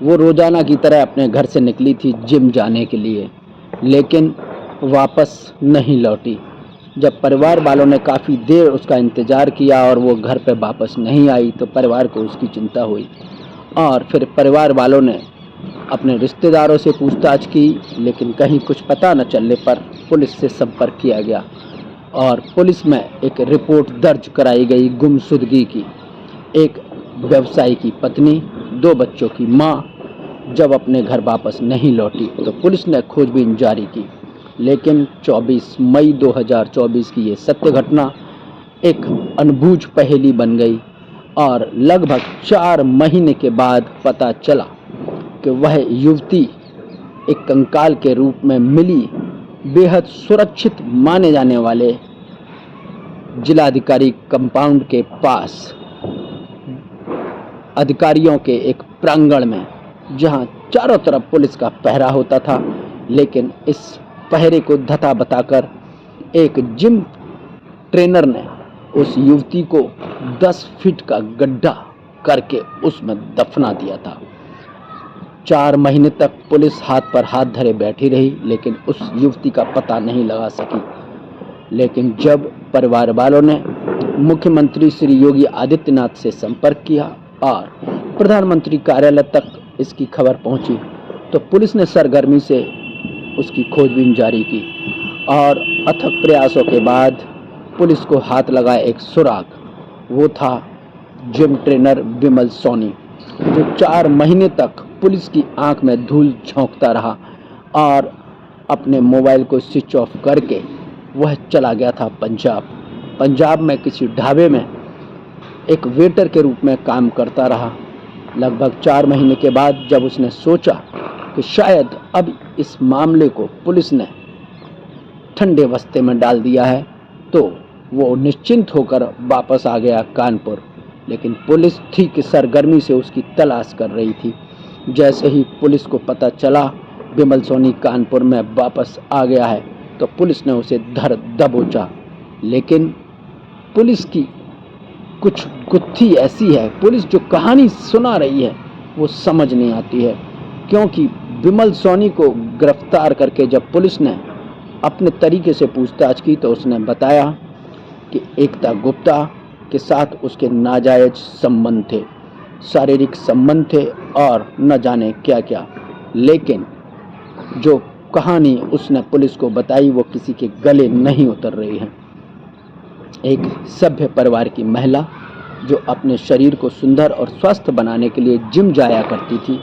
वो रोज़ाना की तरह अपने घर से निकली थी जिम जाने के लिए, लेकिन वापस नहीं लौटी। जब परिवार वालों ने काफ़ी देर उसका इंतज़ार किया और वो घर पे वापस नहीं आई, तो परिवार को उसकी चिंता हुई और फिर परिवार वालों ने अपने रिश्तेदारों से पूछताछ की, लेकिन कहीं कुछ पता न चलने पर पुलिस से संपर्क किया गया और पुलिस में एक रिपोर्ट दर्ज कराई गई गुमशुदगी की। एक व्यवसायी की पत्नी, 2 बच्चों की माँ जब अपने घर वापस नहीं लौटी, तो पुलिस ने खोजबीन जारी की, लेकिन 24 मई 2024 की ये सत्य घटना एक अनबूझ पहेली बन गई और लगभग 4 महीने के बाद पता चला कि वह युवती एक कंकाल के रूप में मिली बेहद सुरक्षित माने जाने वाले जिलाधिकारी कंपाउंड के पास अधिकारियों के एक प्रांगण में, जहां चारों तरफ पुलिस का पहरा होता था। लेकिन इस पहरे को धता बताकर एक जिम ट्रेनर ने उस युवती को 10 फीट का गड्ढा करके उसमें दफना दिया था। 4 महीने तक पुलिस हाथ पर हाथ धरे बैठी रही, लेकिन उस युवती का पता नहीं लगा सकी। लेकिन जब परिवार वालों ने मुख्यमंत्री श्री योगी आदित्यनाथ से संपर्क किया और प्रधानमंत्री कार्यालय तक इसकी खबर पहुंची, तो पुलिस ने सरगर्मी से उसकी खोजबीन जारी की और अथक प्रयासों के बाद पुलिस को हाथ लगा एक सुराग। वो था जिम ट्रेनर विमल सोनी, जो 4 महीने तक पुलिस की आंख में धूल झोंकता रहा और अपने मोबाइल को स्विच ऑफ करके वह चला गया था पंजाब में किसी ढाबे में एक वेटर के रूप में काम करता रहा। लगभग 4 महीने के बाद जब उसने सोचा कि शायद अब इस मामले को पुलिस ने ठंडे बस्ते में डाल दिया है, तो वो निश्चिंत होकर वापस आ गया कानपुर। लेकिन पुलिस थी कि सरगर्मी से उसकी तलाश कर रही थी। जैसे ही पुलिस को पता चला विमल सोनी कानपुर में वापस आ गया है, तो पुलिस ने उसे धर दबोचा। लेकिन पुलिस की कुछ गुत्थी ऐसी है, पुलिस जो कहानी सुना रही है वो समझ नहीं आती है, क्योंकि विमल सोनी को गिरफ्तार करके जब पुलिस ने अपने तरीके से पूछताछ की, तो उसने बताया कि एकता गुप्ता के साथ उसके नाजायज संबंध थे, शारीरिक संबंध थे और न जाने क्या क्या। लेकिन जो कहानी उसने पुलिस को बताई वो किसी के गले नहीं उतर रही है। एक सभ्य परिवार की महिला जो अपने शरीर को सुंदर और स्वस्थ बनाने के लिए जिम जाया करती थी,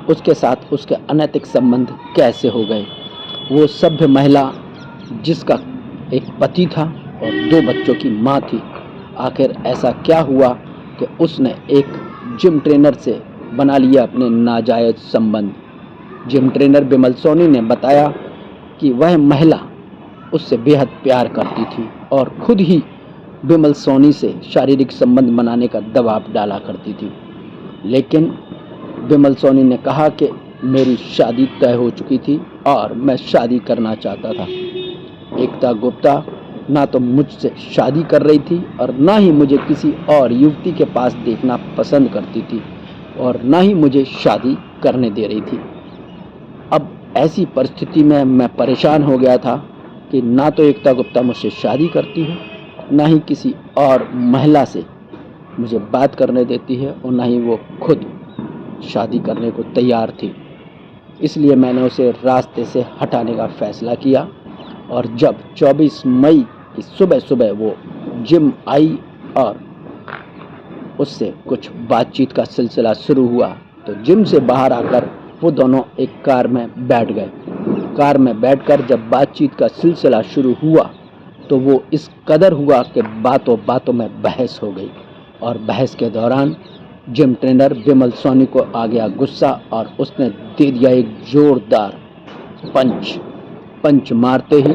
उसके साथ उसके अनैतिक संबंध कैसे हो गए। वो सभ्य महिला जिसका एक पति था और 2 बच्चों की माँ थी, आखिर ऐसा क्या हुआ कि उसने एक जिम ट्रेनर से बना लिया अपने नाजायज संबंध। जिम ट्रेनर विमल सोनी ने बताया कि वह महिला उससे बेहद प्यार करती थी और खुद ही विमल सोनी से शारीरिक संबंध बनाने का दबाव डाला करती थी। लेकिन विमल सोनी ने कहा कि मेरी शादी तय हो चुकी थी और मैं शादी करना चाहता था। एकता गुप्ता ना तो मुझसे शादी कर रही थी और ना ही मुझे किसी और युवती के पास देखना पसंद करती थी और ना ही मुझे शादी करने दे रही थी। अब ऐसी परिस्थिति में मैं परेशान हो गया था कि ना तो एकता गुप्ता मुझसे शादी करती है, ना ही किसी और महिला से मुझे बात करने देती है और ना ही वो खुद शादी करने को तैयार थी। इसलिए मैंने उसे रास्ते से हटाने का फैसला किया और जब 24 मई की सुबह सुबह वो जिम आई और उससे कुछ बातचीत का सिलसिला शुरू हुआ, तो जिम से बाहर आकर वो दोनों एक कार में बैठ गए। कार में बैठकर जब बातचीत का सिलसिला शुरू हुआ, तो वो इस कदर हुआ कि बातों बातों में बहस हो गई और बहस के दौरान जिम ट्रेनर विमल सोनी को आ गया गुस्सा और उसने दे दिया एक जोरदार पंच मारते ही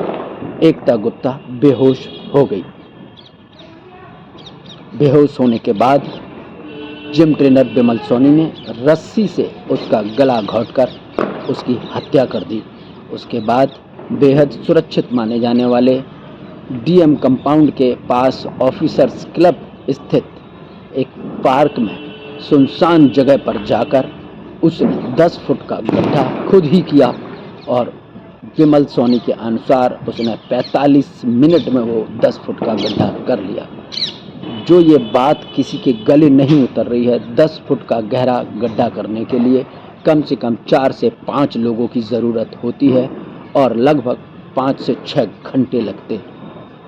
एकता गुप्ता बेहोश हो गई। बेहोश होने के बाद जिम ट्रेनर विमल सोनी ने रस्सी से उसका गला घोंटकर उसकी हत्या कर दी। उसके बाद बेहद सुरक्षित माने जाने वाले डीएम कंपाउंड के पास ऑफिसर्स क्लब स्थित एक पार्क में सुनसान जगह पर जाकर उसने 10 फुट का गड्ढा खुद ही किया और विमल सोनी के अनुसार उसने 45 मिनट में वो 10 फुट का गड्ढा कर लिया। जो ये बात किसी के गले नहीं उतर रही है, 10 फुट का गहरा गड्ढा करने के लिए कम से कम 4 से 5 लोगों की ज़रूरत होती है और लगभग 5 से 6 घंटे लगते हैं।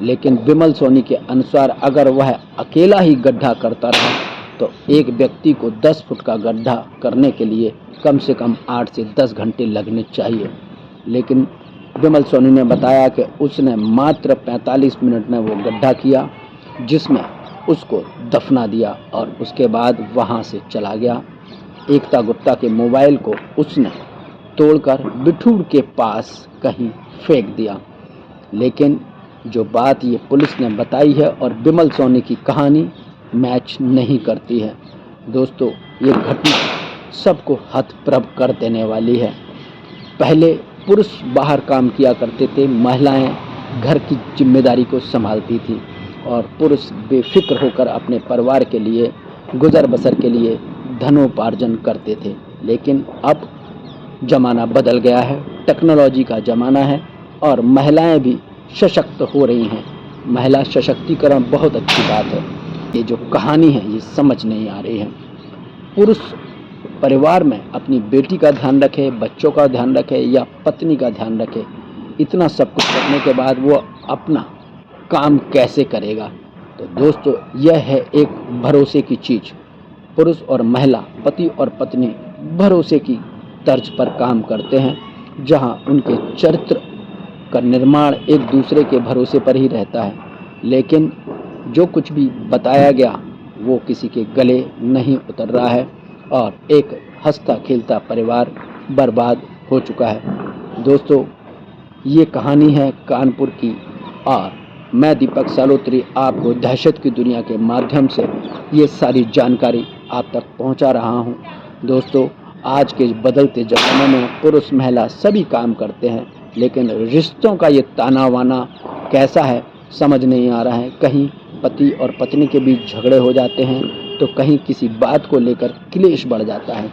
लेकिन विमल सोनी के अनुसार अगर वह अकेला ही गड्ढा करता रहा तो एक व्यक्ति को 10 फुट का गड्ढा करने के लिए कम से कम 8 से 10 घंटे लगने चाहिए। लेकिन विमल सोनी ने बताया कि उसने मात्र 45 मिनट में वो गड्ढा किया, जिसमें उसको दफना दिया और उसके बाद वहाँ से चला गया। एकता गुप्ता के मोबाइल को उसने तोड़कर बिठूर के पास कहीं फेंक दिया। लेकिन जो बात ये पुलिस ने बताई है और विमल सोनी की कहानी मैच नहीं करती है। दोस्तों, ये घटना सबको हतप्रभ कर देने वाली है। पहले पुरुष बाहर काम किया करते थे, महिलाएं घर की जिम्मेदारी को संभालती थी और पुरुष बेफिक्र होकर अपने परिवार के लिए, गुजर बसर के लिए धनोपार्जन करते थे। लेकिन अब ज़माना बदल गया है, टेक्नोलॉजी का ज़माना है और महिलाएं भी सशक्त हो रही हैं। महिला सशक्तिकरण बहुत अच्छी बात है। ये जो कहानी है ये समझ नहीं आ रही है। पुरुष परिवार में अपनी बेटी का ध्यान रखे, बच्चों का ध्यान रखे या पत्नी का ध्यान रखे, इतना सब कुछ करने के बाद वो अपना काम कैसे करेगा? तो दोस्तों, यह है एक भरोसे की चीज़। पुरुष और महिला, पति और पत्नी भरोसे की तर्ज पर काम करते हैं, जहां उनके चरित्र का निर्माण एक दूसरे के भरोसे पर ही रहता है। लेकिन जो कुछ भी बताया गया वो किसी के गले नहीं उतर रहा है और एक हंसता खेलता परिवार बर्बाद हो चुका है। दोस्तों, ये कहानी है कानपुर की और मैं दीपक सालोत्री आपको दहशत की दुनिया के माध्यम से ये सारी जानकारी आप तक पहुंचा रहा हूं। दोस्तों, आज के बदलते ज़माने में पुरुष महिला सभी काम करते हैं, लेकिन रिश्तों का ये ताना वाना कैसा है समझ नहीं आ रहा है। कहीं पति और पत्नी के बीच झगड़े हो जाते हैं तो कहीं किसी बात को लेकर क्लेश बढ़ जाता है।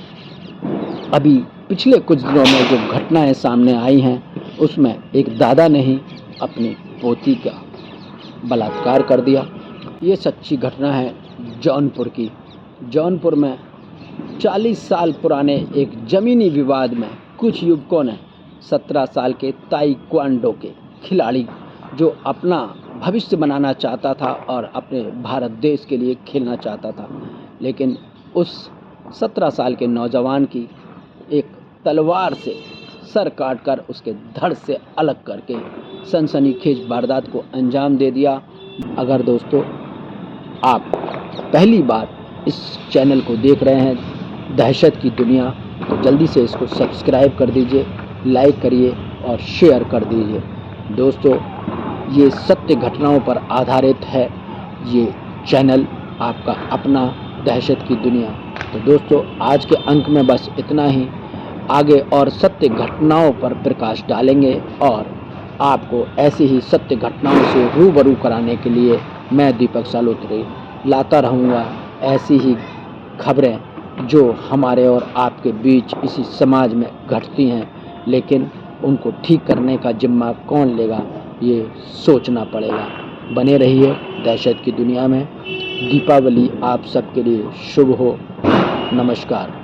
अभी पिछले कुछ दिनों में जो घटनाएं सामने आई हैं उसमें एक दादा ने ही अपनी पोती का बलात्कार कर दिया। ये सच्ची घटना है जौनपुर की। जौनपुर में 40 साल पुराने एक ज़मीनी विवाद में कुछ युवकों ने 17 साल के ताइक्वांडो के खिलाड़ी जो अपना भविष्य बनाना चाहता था और अपने भारत देश के लिए खेलना चाहता था, लेकिन उस 17 साल के नौजवान की एक तलवार से सर काटकर उसके धड़ से अलग करके सनसनीखेज वारदात को अंजाम दे दिया। अगर दोस्तों आप पहली बार इस चैनल को देख रहे हैं दहशत की दुनिया, तो जल्दी से इसको सब्सक्राइब कर दीजिए, लाइक करिए और शेयर कर दीजिए। दोस्तों, ये सत्य घटनाओं पर आधारित है ये चैनल, आपका अपना दहशत की दुनिया। तो दोस्तों, आज के अंक में बस इतना ही। आगे और सत्य घटनाओं पर प्रकाश डालेंगे और आपको ऐसी ही सत्य घटनाओं से रूबरू कराने के लिए मैं दीपक सालोत्री लाता रहूँगा ऐसी ही खबरें जो हमारे और आपके बीच इसी समाज में घटती हैं, लेकिन उनको ठीक करने का जिम्मा कौन लेगा ये सोचना पड़ेगा। बने रहिए दहशत की दुनिया में। दीपावली आप सबके लिए शुभ हो। नमस्कार।